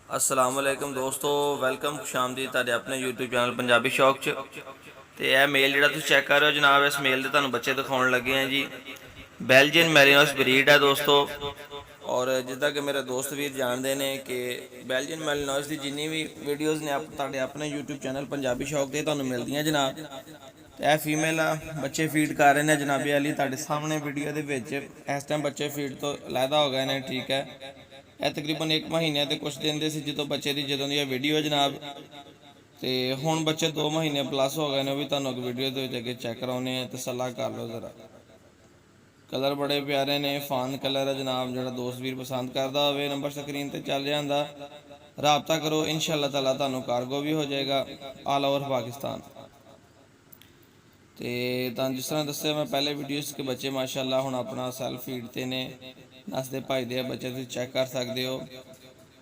अस्सलाम वालेकुम दोस्तों, वेलकम खुशामदीद ਤੁਹਾਡੇ ਆਪਣੇ YouTube ਚੈਨਲ ਪੰਜਾਬੀ ਸ਼ੌਕ 'ਚ। ਤੇ ਇਹ ਮੇਲ ਜਿਹੜਾ ਤੁਸੀਂ ਚੈੱਕ ਕਰ ਰਹੇ ਹੋ ਜਨਾਬ, ਇਸ ਮੇਲ ਦੇ ਤੁਹਾਨੂੰ ਬੱਚੇ ਦਿਖਾਉਣ ਲੱਗੇ ਆ ਜੀ। ਬੈਲਜੀਅਨ ਮੈਰੀਨੋਸ ਬਰੀਡ ਹੈ ਦੋਸਤੋ। ਔਰ ਜਿੱਦਾਂ ਕਿ ਮੇਰੇ ਦੋਸਤ ਵੀਰ ਜਾਣਦੇ ਨੇ ਕਿ ਬੈਲਜੀਅਨ ਮੈਰੀਨੋਸ ਦੀ ਜਿੰਨੀ ਵੀ ਵੀਡੀਓਜ਼ ਨੇ ਤੁਹਾਡੇ ਆਪਣੇ YouTube ਚੈਨਲ ਪੰਜਾਬੀ ਸ਼ੌਕ 'ਤੇ ਤੁਹਾਨੂੰ ਮਿਲਦੀਆਂ ਜਨਾਬ। ਤੇ ਇਹ ਫੀਮੇਲ ਆ, ਬੱਚੇ ਫੀਡ ਕਰ ਰਹੇ ਨੇ ਜਨਾਬੇ ਵਾਲੀ ਤੁਹਾਡੇ ਸਾਹਮਣੇ ਵੀਡੀਓ ਦੇ ਵਿੱਚ। ਇਸ ਟਾਈਮ ਬੱਚੇ ਫੀਡ ਤੋਂ ਅਲੱਗਾ ਹੋ ਗਏ ਨੇ, ਠੀਕ ਹੈ। ਇਹ ਤਕਰੀਬਨ 1 ਮਹੀਨੇ ਤੇ ਕੁਛ ਦਿਨ ਦੇ ਸੀ ਜਦੋਂ ਬੱਚੇ ਦੀ ਦੀ ਵੀਡੀਓ ਜਨਾਬ। ਤੇ ਹੁਣ ਬੱਚੇ 2 ਮਹੀਨੇ ਪਲੱਸ ਹੋ ਗਏ ਨੇ, ਉਹ ਵੀ ਤੁਹਾਨੂੰ ਇੱਕ ਵੀਡੀਓ ਦੇ ਵਿੱਚ ਅੱਗੇ ਚੈੱਕ ਕਰਾਉਣੇ ਆ, ਤਸੱਲਾ ਕਰ ਲਓ ਜ਼ਰਾ। ਕਲਰ ਬੜੇ ਪਿਆਰੇ ਨੇ, ਫਾਨ ਕਲਰ ਹੈ ਜਨਾਬ। ਜਿਹੜਾ ਦੋਸਤ ਵੀਰ ਪਸੰਦ ਕਰਦਾ ਹੋਵੇ ਨੰਬਰ ਸਕਰੀਨ ਤੇ ਚੱਲ ਜਾਂਦਾ, ਰਾਬਤਾ ਕਰੋ। ਇਨਸ਼ਾਅੱਲਾ ਤਾਲਾ ਤੁਹਾਨੂੰ ਕਾਰਗੋ ਵੀ ਹੋ ਜਾਏਗਾ ਆਲ ਓਵਰ ਪਾਕਿਸਤਾਨ। ਤੇ ਤਾਂ ਜਿਸ ਤਰ੍ਹਾਂ ਦੱਸਿਆ ਮੈਂ ਪਹਿਲੇ ਵੀਡੀਓ 'ਚ ਕਿ ਬੱਚੇ ਮਾਸ਼ਾਅੱਲਾ ਹੁਣ ਆਪਣਾ ਸੈਲਫ ਫੀਡ ਤੇ ਨੇ, ਨਸਦੇ ਭਜਦੇ ਆ ਬੱਚੇ, ਤੁਸੀਂ ਚੈੱਕ ਕਰ ਸਕਦੇ ਹੋ।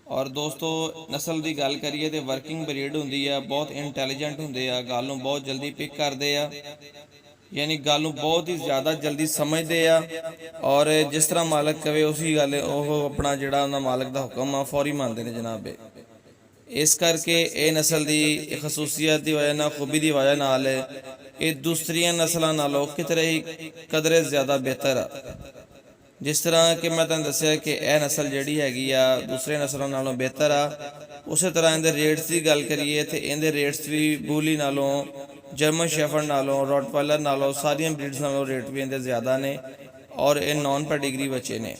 ਔਰ ਦੋਸਤੋ ਨਸਲ ਦੀ ਗੱਲ ਕਰੀਏ ਤੇ ਵਰਕਿੰਗ ਬਰੀਡ ਹੁੰਦੀ ਆ, ਬਹੁਤ ਇੰਟੈਲੀਜੈਂਟ ਹੁੰਦੇ ਆ, ਗੱਲ ਨੂੰ ਬਹੁਤ ਜਲਦੀ ਪਿਕ ਕਰਦੇ ਆ, ਯਾਨੀ ਗੱਲ ਨੂੰ ਬਹੁਤ ਹੀ ਜ਼ਿਆਦਾ ਜਲਦੀ ਸਮਝਦੇ ਆ। ਔਰ ਜਿਸ ਤਰ੍ਹਾਂ ਮਾਲਕ ਕਵੇ ਉਸੇ ਗੱਲ ਉਹ ਆਪਣਾ ਜਿਹੜਾ ਉਹਨਾਂ ਮਾਲਕ ਦਾ ਹੁਕਮ ਆ ਫੌਰੀ ਮੰਨਦੇ ਨੇ ਜਨਾਬੇ। ਇਸ ਕਰਕੇ ਇਹ ਨਸਲ ਦੀ ਖਸੂਸੀਅਤ ਦੀ ਵਜ੍ਹਾ ਨਾਲ, ਖੂਬੀ ਦੀ ਵਜ੍ਹਾ ਨਾਲ ਇਹ ਦੂਸਰੀਆਂ ਨਸਲਾਂ ਨਾਲੋਂ ਕਿਤੇ ਹੀ ਕਦਰੇ ਜ਼ਿਆਦਾ ਬਿਹਤਰ ਆ। ਜਿਸ ਤਰ੍ਹਾਂ ਕਿ ਮੈਂ ਤੁਹਾਨੂੰ ਦੱਸਿਆ ਕਿ ਇਹ ਨਸਲ ਜਿਹੜੀ ਹੈਗੀ ਆ ਦੂਸਰੇ ਨਸਲਾਂ ਨਾਲੋਂ ਬਿਹਤਰ ਆ। ਉਸੇ ਤਰ੍ਹਾਂ ਇਹਦੇ ਰੇਟਸ ਦੀ ਗੱਲ ਕਰੀਏ ਤੇ ਇਹਦੇ ਰੇਟਸ ਵੀ ਬੂਲੀ ਨਾਲੋਂ, ਜਰਮਨ ਸ਼ੈਫਰਡ ਨਾਲੋਂ, ਰੋਟਵਾਇਲਰ ਨਾਲੋਂ, ਸਾਰੀਆਂ ਬਰੀਡਸ ਨਾਲੋਂ ਰੇਟ ਵੀ ਇਹਦੇ ਜ਼ਿਆਦਾ ਨੇ। ਔਰ ਇਹ ਨੌਨ ਪੈਡੀਗਰੀ ਬੱਚੇ ਨੇ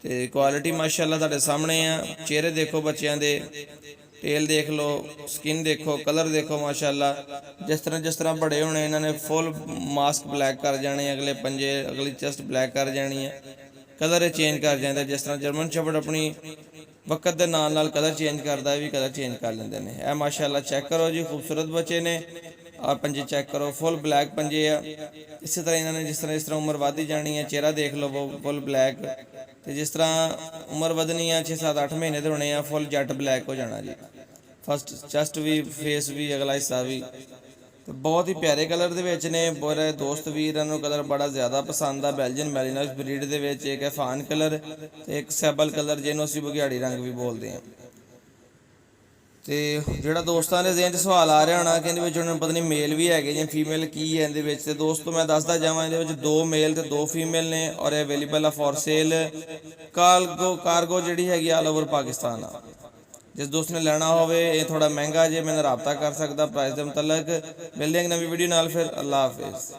ਤੇ ਕੁਆਲਿਟੀ ਮਾਸ਼ਾਅੱਲਾ ਤੁਹਾਡੇ ਸਾਹਮਣੇ ਆ। ਚਿਹਰੇ ਦੇਖੋ ਬੱਚਿਆਂ ਦੇ, ਟੇਲ ਦੇਖ ਲਓ, ਸਕਿਨ ਦੇਖੋ, ਕਲਰ ਦੇਖੋ ਮਾਸ਼ਾਅੱਲਾ। ਜਿਸ ਤਰ੍ਹਾਂ ਬੜੇ ਹੋਣੇ ਇਹਨਾਂ ਨੇ ਫੁੱਲ ਮਾਸਕ ਬਲੈਕ ਕਰ ਜਾਣੇ, ਅਗਲੇ ਪੰਜੇ, ਅਗਲੀ ਚੈਸਟ ਬਲੈਕ ਕਰ ਜਾਣੀ ਹੈ, ਕਲਰ ਚੇਂਜ ਕਰ ਜਾਂਦਾ। ਜਿਸ ਤਰ੍ਹਾਂ ਜਰਮਨ ਸ਼ੈਫਰਡ ਆਪਣੀ ਵਕਤ ਦੇ ਨਾਲ ਨਾਲ ਕਲਰ ਚੇਂਜ ਕਰਦਾ, ਇਹ ਵੀ ਕਲਰ ਚੇਂਜ ਕਰ ਲੈਂਦੇ ਨੇ। ਇਹ ਮਾਸ਼ਾਅੱਲਾ ਚੈੱਕ ਕਰੋ ਜੀ, ਖੂਬਸੂਰਤ ਬੱਚੇ ਨੇ। ਆ ਪੰਜੇ ਚੈੱਕ ਕਰੋ, ਫੁੱਲ ਬਲੈਕ ਪੰਜੇ ਆ। ਇਸੇ ਤਰ੍ਹਾਂ ਇਹਨਾਂ ਨੇ ਜਿਸ ਤਰ੍ਹਾਂ ਉਮਰ ਵੱਧਦੀ ਜਾਣੀ ਹੈ, ਚਿਹਰਾ ਦੇਖ ਲਓ ਫੁੱਲ ਬਲੈਕ। ਤੇ ਜਿਸ ਤਰ੍ਹਾਂ ਉਮਰ ਵਧਣੀ ਆ, 6-7-8 ਮਹੀਨੇ ਦੇ ਹੋਣੇ ਆ, ਫੁੱਲ ਜੈਟ ਬਲੈਕ ਹੋ ਜਾਣਾ ਜੀ। ਫਸਟ ਚੈਸਟ ਵੀ, ਫੇਸ ਵੀ, ਅਗਲਾ ਹਿੱਸਾ ਵੀ। ਤੇ ਬਹੁਤ ਹੀ ਪਿਆਰੇ ਕਲਰ ਦੇ ਵਿੱਚ ਨੇ। ਬੜੇ ਦੋਸਤ ਵੀਰਾਂ ਨੂੰ ਕਲਰ ਬੜਾ ਜ਼ਿਆਦਾ ਪਸੰਦ ਆ ਬੈਲਜੀਅਨ ਮੈਰੀਨੋਸ ਬਰੀਡ ਦੇ ਵਿੱਚ। ਇੱਕ ਹੈ ਫਾਨ ਕਲਰ ਤੇ ਇੱਕ ਸੈਬਲ ਕਲਰ, ਜਿਹਨੂੰ ਅਸੀਂ ਬੁਗਿਆੜੀ ਰੰਗ ਵੀ ਬੋਲਦੇ ਹਾਂ। ਤੇ ਜਿਹੜਾ ਦੋਸਤਾਂ ਦੇ ਜ਼ਿਹਨ 'ਚ ਸਵਾਲ ਆ ਰਿਹਾ ਹੋਣਾ ਕਿ ਇਹਦੇ ਵਿੱਚ ਉਹਨਾਂ ਨੂੰ ਪਤਾ ਨਹੀਂ ਮੇਲ ਵੀ ਹੈਗੇ ਜਾਂ ਫੀਮੇਲ ਕੀ ਹੈ ਇਹਦੇ ਵਿੱਚ, ਤੇ ਦੋਸਤੋ ਮੈਂ ਦੱਸਦਾ ਜਾਵਾਂ, ਇਹਦੇ ਵਿੱਚ 2 ਮੇਲ ਤੇ 2 ਫੀਮੇਲ ਨੇ। ਔਰ ਇਹ ਅਵੇਲੇਬਲ ਆ ਫॉर ਸੇਲ। ਕਾਰਗੋ ਜਿਹੜੀ ਹੈਗੀ ਆਲ ਓਵਰ ਪਾਕਿਸਤਾਨ ਆ। ਜਿਸ ਦੋਸਤ ਨੇ ਲੈਣਾ ਹੋਵੇ, ਇਹ ਥੋੜਾ ਮਹਿੰਗਾ ਜੇ, ਮੇਰੇ ਨਾਲ ਰਾਬਤਾ ਕਰ ਸਕਦਾ ਪ੍ਰਾਈਸ ਦੇ ਮੁਤਲਕ। ਮਿਲਦੇ ਹਾਂ ਨਵੀਂ ਵੀਡੀਓ ਨਾਲ, ਫਿਰ ਅੱਲਾ ਹਾਫਿਜ਼।